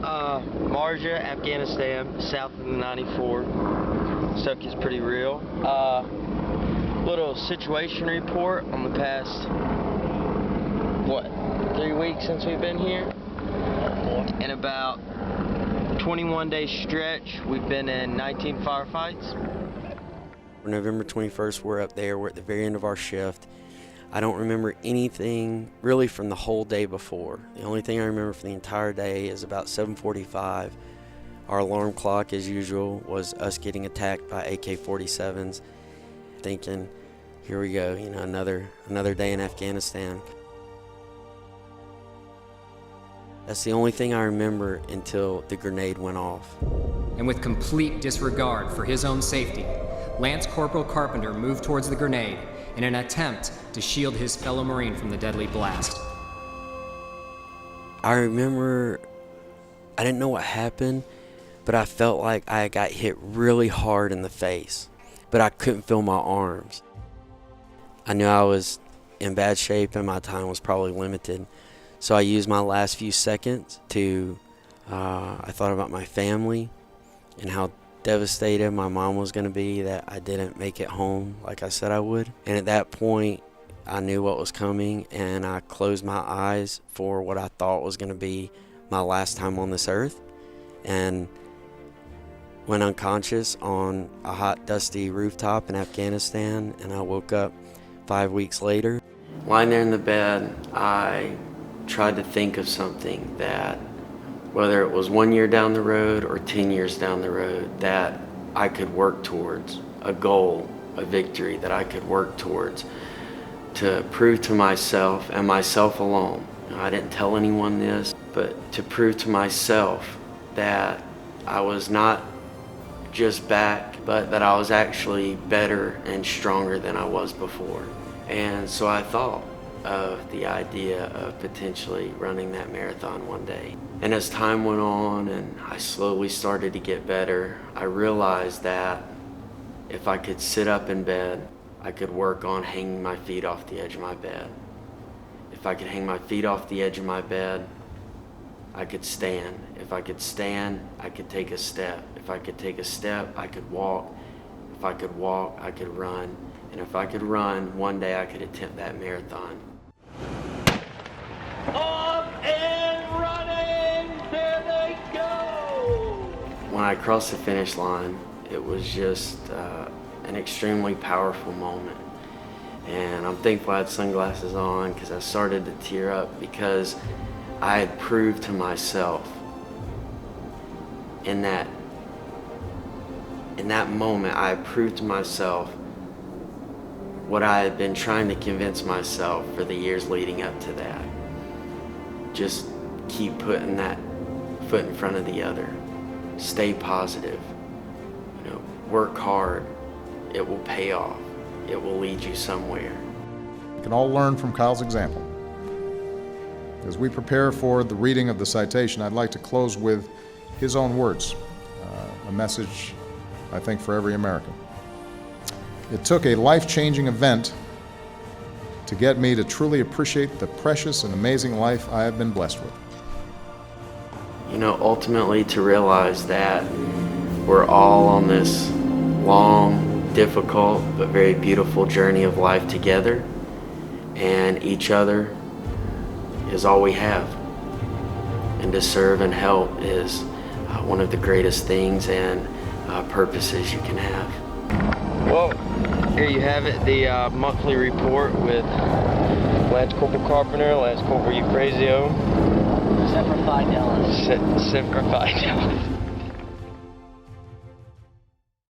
Marja, Afghanistan, south of the 94. Stuff gets pretty real. Little situation report on the past, 3 weeks since we've been here? In about 21-day stretch, we've been in 19 firefights. November 21st, we're up there. We're at the very end of our shift. I don't remember anything really from the whole day before. The only thing I remember from the entire day is about 7:45. Our alarm clock, as usual, was us getting attacked by AK-47s. Thinking, here we go, you know, another day in Afghanistan. That's the only thing I remember until the grenade went off. And with complete disregard for his own safety, Lance Corporal Carpenter moved towards the grenade in an attempt to shield his fellow Marine from the deadly blast. I remember, I didn't know what happened, but I felt like I got hit really hard in the face, but I couldn't feel my arms. I knew I was in bad shape and my time was probably limited. So I used my last few seconds to, I thought about my family and how devastated my mom was going to be that I didn't make it home like I said I would. And at that point, I knew what was coming, and I closed my eyes for what I thought was going to be my last time on this earth, and went unconscious on a hot, dusty rooftop in Afghanistan. And I woke up 5 weeks later. Lying there in the bed, I tried to think of something that, whether it was 1 year down the road or 10 years down the road, that I could work towards, a goal, a victory that I could work towards to prove to myself and myself alone. I didn't tell anyone this, but to prove to myself that I was not just back, but that I was actually better and stronger than I was before. And so I thought of the idea of potentially running that marathon one day. And as time went on and I slowly started to get better, I realized that if I could sit up in bed, I could work on hanging my feet off the edge of my bed. If I could hang my feet off the edge of my bed, I could stand. If I could stand, I could take a step. If I could take a step, I could walk. If I could walk, I could run. And if I could run, one day I could attempt that marathon. Off and running, there they go! When I crossed the finish line, it was just an extremely powerful moment. And I'm thankful I had sunglasses on, because I started to tear up, because I had proved to myself in that moment, I had proved to myself what I had been trying to convince myself for the years leading up to that. Just keep putting that foot in front of the other. Stay positive. You know, work hard. It will pay off. It will lead you somewhere. We can all learn from Kyle's example. As we prepare for the reading of the citation, I'd like to close with his own words, a message, I think, for every American. It took a life-changing event to get me to truly appreciate the precious and amazing life I have been blessed with. You know, ultimately to realize that we're all on this long, difficult, but very beautiful journey of life together, and each other is all we have. And to serve and help is one of the greatest things and purposes you can have. Well, here you have it, the monthly report with Lance Corporal Carpenter, Lance Corporal Euphrazio. $7 for $5. $7 for $5.